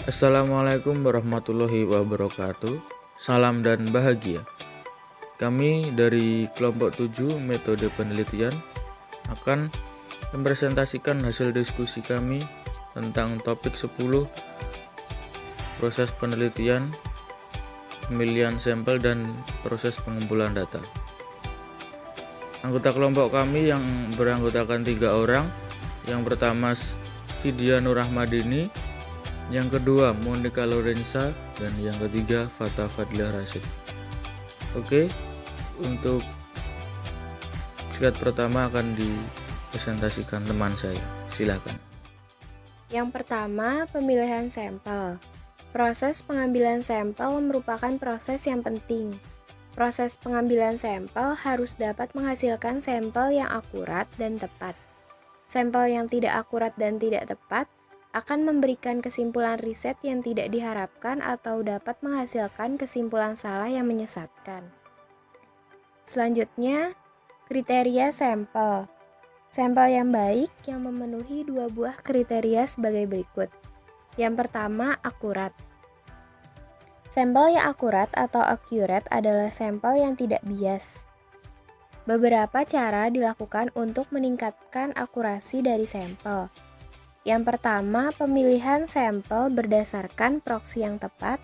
Assalamualaikum warahmatullahi wabarakatuh. Salam dan bahagia. Kami dari kelompok 7 metode penelitian akan mempresentasikan hasil diskusi kami tentang topik 10 proses penelitian, pemilihan sampel dan proses pengumpulan data. Anggota kelompok kami yang beranggotakan 3 orang. Yang pertama Vidya Nurahmadini, yang kedua Monica Lorenza, dan yang ketiga Fata Fadila Rashid. Oke, untuk slide pertama akan dipresentasikan teman saya. Silakan. Yang pertama, pemilihan sampel. Proses pengambilan sampel merupakan proses yang penting. Proses pengambilan sampel harus dapat menghasilkan sampel yang akurat dan tepat. Sampel yang tidak akurat dan tidak tepat akan memberikan kesimpulan riset yang tidak diharapkan atau dapat menghasilkan kesimpulan salah yang menyesatkan. Selanjutnya, kriteria sampel. Sampel yang baik yang memenuhi 2 buah kriteria sebagai berikut. Yang pertama, akurat. Sampel yang akurat atau accurate adalah sampel yang tidak bias. Beberapa cara dilakukan untuk meningkatkan akurasi dari sampel. Yang pertama, pemilihan sampel berdasarkan proksi yang tepat.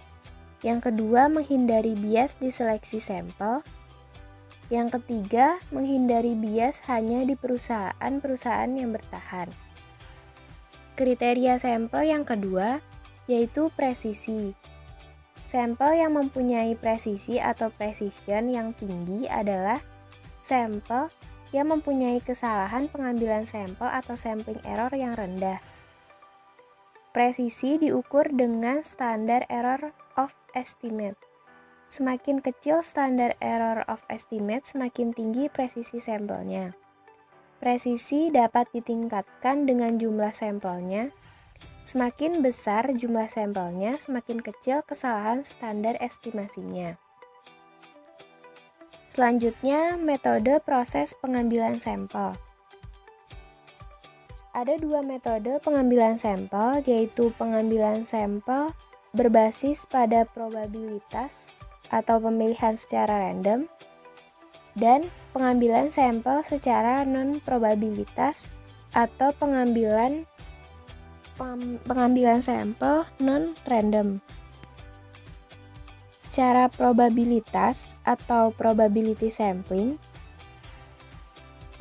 Yang kedua, menghindari bias di seleksi sampel. Yang ketiga, menghindari bias hanya di perusahaan-perusahaan yang bertahan. Kriteria sampel yang kedua yaitu presisi. Sampel yang mempunyai presisi atau precision yang tinggi adalah sampel yang mempunyai kesalahan pengambilan sampel atau sampling error yang rendah. Presisi diukur dengan standar error of estimate. Semakin kecil standar error of estimate, semakin tinggi presisi sampelnya. Presisi dapat ditingkatkan dengan jumlah sampelnya. Semakin besar jumlah sampelnya, semakin kecil kesalahan standar estimasinya. Selanjutnya, metode proses pengambilan sampel. Ada 2 metode pengambilan sampel, yaitu pengambilan sampel berbasis pada probabilitas atau pemilihan secara random, dan pengambilan sampel secara non-probabilitas atau pengambilan sampel non-random. Secara probabilitas atau probability sampling,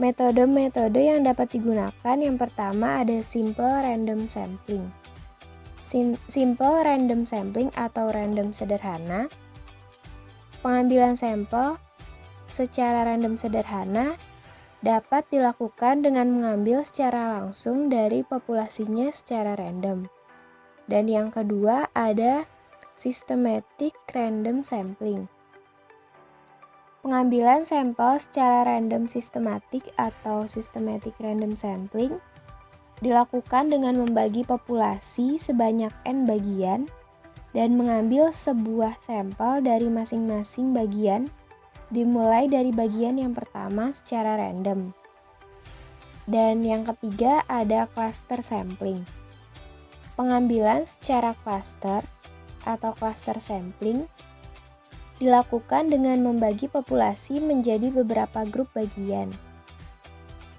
metode-metode yang dapat digunakan yang pertama ada simple random sampling. Simple random sampling atau random sederhana. Pengambilan sampel secara random sederhana dapat dilakukan dengan mengambil secara langsung dari populasinya secara random. Dan yang kedua ada systematic random sampling. Pengambilan sampel secara random sistematik atau systematic random sampling dilakukan dengan membagi populasi sebanyak N bagian dan mengambil sebuah sampel dari masing-masing bagian, dimulai dari bagian yang pertama secara random. Dan yang ketiga ada cluster sampling. Pengambilan secara cluster atau cluster sampling dilakukan dengan membagi populasi menjadi beberapa grup bagian.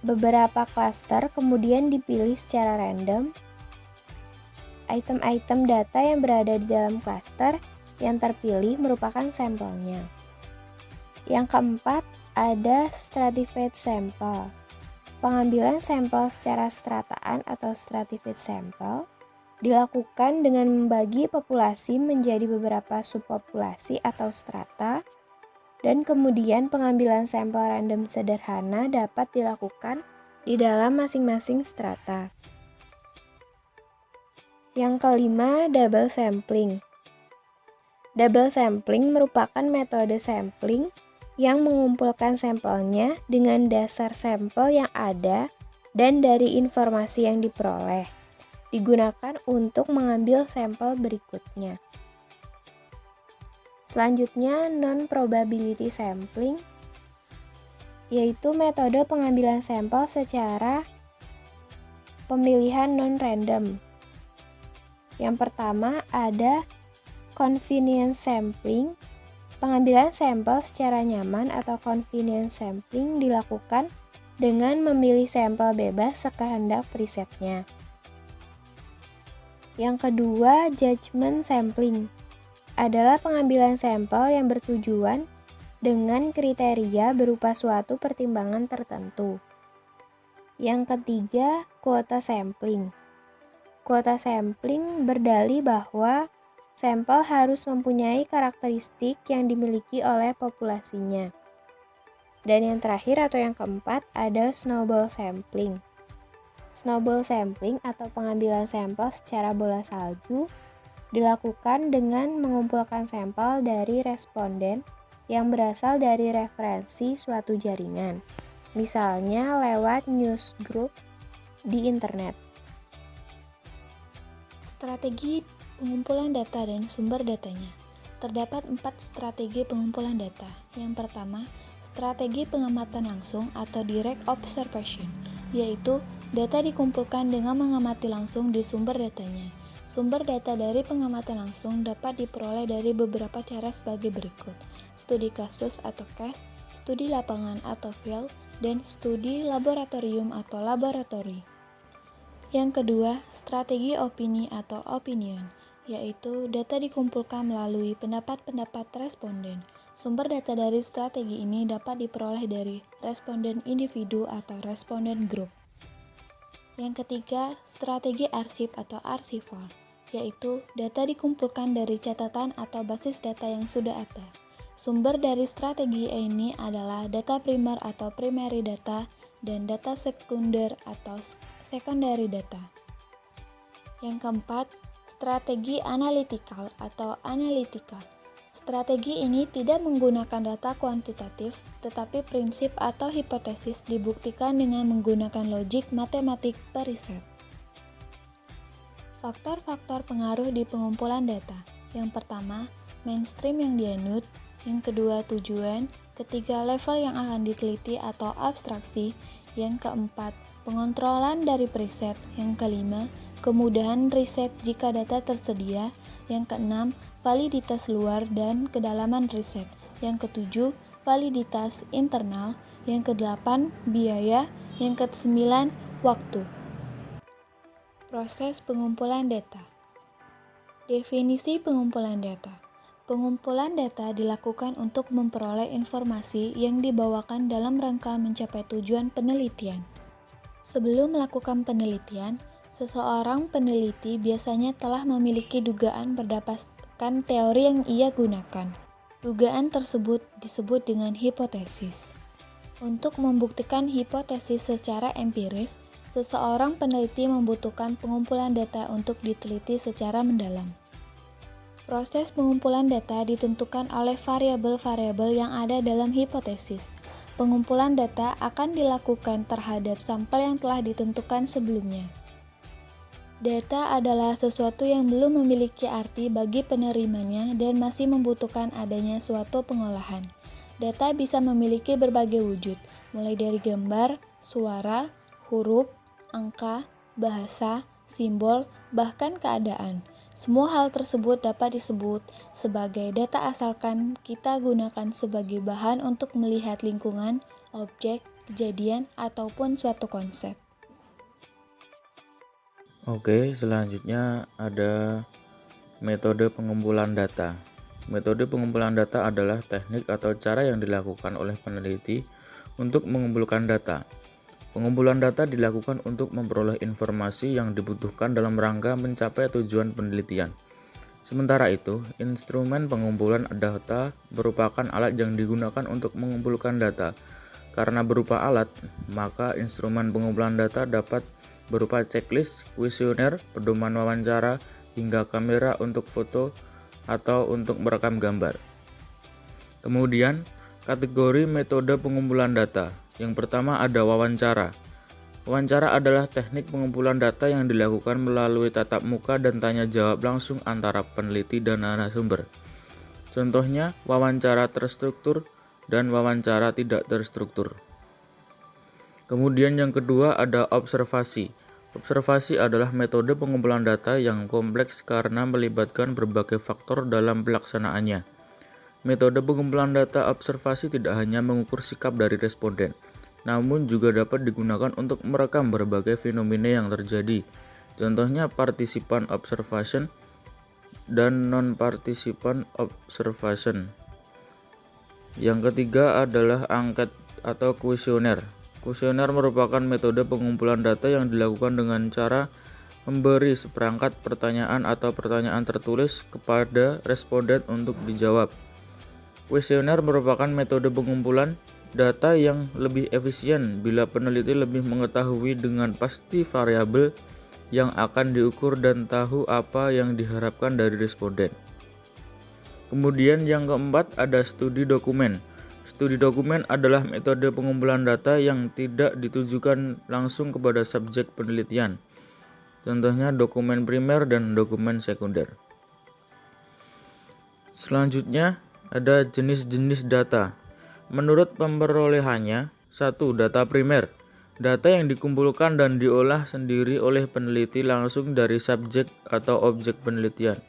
Beberapa cluster kemudian dipilih secara random. Item-item data yang berada di dalam cluster yang terpilih merupakan sampelnya. Yang keempat, ada stratified sample. Pengambilan sampel secara strataan atau stratified sample dilakukan dengan membagi populasi menjadi beberapa subpopulasi atau strata, dan kemudian pengambilan sampel random sederhana dapat dilakukan di dalam masing-masing strata. Yang kelima, double sampling. Double sampling merupakan metode sampling yang mengumpulkan sampelnya dengan dasar sampel yang ada dan dari informasi yang diperoleh, digunakan untuk mengambil sampel berikutnya. Selanjutnya, non-probability sampling, yaitu metode pengambilan sampel secara pemilihan non-random. Yang pertama ada convenience sampling. Pengambilan sampel secara nyaman atau convenience sampling dilakukan dengan memilih sampel bebas sekehendak presetnya. Yang kedua, judgment sampling adalah pengambilan sampel yang bertujuan dengan kriteria berupa suatu pertimbangan tertentu. Yang ketiga, quota sampling. Quota sampling berdalih bahwa sampel harus mempunyai karakteristik yang dimiliki oleh populasinya. Dan yang terakhir atau yang keempat ada snowball sampling. Snowball sampling atau pengambilan sampel secara bola salju dilakukan dengan mengumpulkan sampel dari responden yang berasal dari referensi suatu jaringan, misalnya lewat newsgroup di internet. Strategi pengumpulan data dan sumber datanya. Terdapat 4 strategi pengumpulan data. Yang pertama, strategi pengamatan langsung atau direct observation, yaitu data dikumpulkan dengan mengamati langsung di sumber datanya. Sumber data dari pengamatan langsung dapat diperoleh dari beberapa cara sebagai berikut: studi kasus atau case, studi lapangan atau field, dan studi laboratorium atau laboratori. Yang kedua, strategi opini atau opinion, yaitu data dikumpulkan melalui pendapat-pendapat responden. Sumber data dari strategi ini dapat diperoleh dari responden individu atau responden grup. Yang ketiga, strategi arsip atau archival, yaitu data dikumpulkan dari catatan atau basis data yang sudah ada. Sumber dari strategi ini adalah data primer atau primary data dan data sekunder atau secondary data. Yang keempat, strategi analytical atau analytica. Strategi ini tidak menggunakan data kuantitatif, tetapi prinsip atau hipotesis dibuktikan dengan menggunakan logik matematik periset. Faktor-faktor pengaruh di pengumpulan data. Yang pertama, mainstream yang dianut. Yang kedua, tujuan. Ketiga, level yang akan diteliti atau abstraksi. Yang keempat, pengontrolan dari preset. Yang kelima, kemudahan riset jika data tersedia. Yang keenam, validitas luar dan kedalaman riset. Yang ketujuh, validitas internal. Yang kedelapan, biaya. Yang kesembilan, waktu. Proses pengumpulan data. Definisi pengumpulan data. Pengumpulan data dilakukan untuk memperoleh informasi yang dibawakan dalam rangka mencapai tujuan penelitian. Sebelum melakukan penelitian, seseorang peneliti biasanya telah memiliki dugaan berdasarkan teori yang ia gunakan. Dugaan tersebut disebut dengan hipotesis. Untuk membuktikan hipotesis secara empiris, seseorang peneliti membutuhkan pengumpulan data untuk diteliti secara mendalam. Proses pengumpulan data ditentukan oleh variabel-variabel yang ada dalam hipotesis. Pengumpulan data akan dilakukan terhadap sampel yang telah ditentukan sebelumnya. Data adalah sesuatu yang belum memiliki arti bagi penerimanya dan masih membutuhkan adanya suatu pengolahan. Data bisa memiliki berbagai wujud, mulai dari gambar, suara, huruf, angka, bahasa, simbol, bahkan keadaan. Semua hal tersebut dapat disebut sebagai data asalkan kita gunakan sebagai bahan untuk melihat lingkungan, objek, kejadian, ataupun suatu konsep. Oke, selanjutnya ada metode pengumpulan data. Metode pengumpulan data adalah teknik atau cara yang dilakukan oleh peneliti untuk mengumpulkan data. Pengumpulan data dilakukan untuk memperoleh informasi yang dibutuhkan dalam rangka mencapai tujuan penelitian. Sementara itu, instrumen pengumpulan data merupakan alat yang digunakan untuk mengumpulkan data. Karena berupa alat, maka instrumen pengumpulan data dapat berupa checklist, kuesioner, pedoman wawancara, hingga kamera untuk foto atau untuk merekam gambar. Kemudian, kategori metode pengumpulan data. Yang pertama ada wawancara. Wawancara adalah teknik pengumpulan data yang dilakukan melalui tatap muka dan tanya jawab langsung antara peneliti dan narasumber. Contohnya, wawancara terstruktur dan wawancara tidak terstruktur. Kemudian yang kedua ada observasi. Observasi adalah metode pengumpulan data yang kompleks karena melibatkan berbagai faktor dalam pelaksanaannya. Metode pengumpulan data observasi tidak hanya mengukur sikap dari responden, namun juga dapat digunakan untuk merekam berbagai fenomena yang terjadi. Contohnya partisipan observation dan non-partisipan observation. Yang ketiga adalah angket atau kuesioner. Kuesioner merupakan metode pengumpulan data yang dilakukan dengan cara memberi seperangkat pertanyaan atau pertanyaan tertulis kepada responden untuk dijawab. Kuesioner merupakan metode pengumpulan data yang lebih efisien bila peneliti lebih mengetahui dengan pasti variabel yang akan diukur dan tahu apa yang diharapkan dari responden. Kemudian yang keempat ada studi dokumen. Studi dokumen adalah metode pengumpulan data yang tidak ditujukan langsung kepada subjek penelitian. Contohnya dokumen primer dan dokumen sekunder. Selanjutnya ada jenis-jenis data. Menurut pemrolehannya, 1. Data primer. Data yang dikumpulkan dan diolah sendiri oleh peneliti langsung dari subjek atau objek penelitian.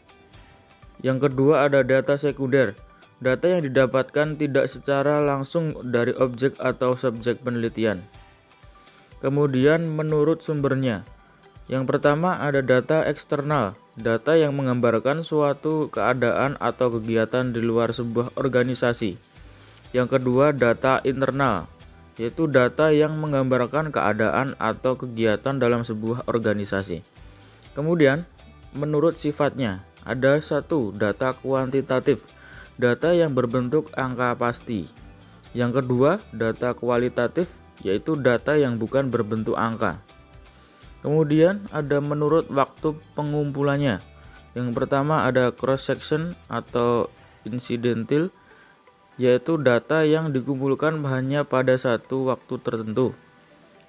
Yang kedua ada data sekunder. Data yang didapatkan tidak secara langsung dari objek atau subjek penelitian. Kemudian menurut sumbernya. Yang pertama ada data eksternal, data yang menggambarkan suatu keadaan atau kegiatan di luar sebuah organisasi. Yang kedua data internal, yaitu data yang menggambarkan keadaan atau kegiatan dalam sebuah organisasi. Kemudian menurut sifatnya ada 1. Data kuantitatif, data yang berbentuk angka pasti. Yang kedua, data kualitatif, yaitu data yang bukan berbentuk angka. Kemudian ada menurut waktu pengumpulannya. Yang pertama ada cross section atau incidental, yaitu data yang dikumpulkan hanya pada satu waktu tertentu.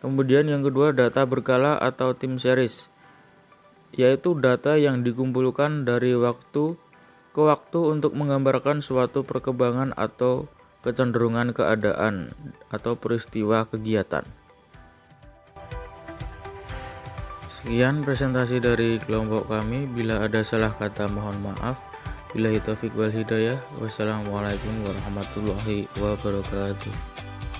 Kemudian yang kedua data berkala atau time series, yaitu data yang dikumpulkan dari waktu ke waktu untuk menggambarkan suatu perkembangan atau kecenderungan keadaan atau peristiwa kegiatan. Sekian presentasi dari kelompok kami. Bila ada salah kata mohon maaf. Billahi taufiq wal hidayah. Wassalamualaikum warahmatullahi wabarakatuh.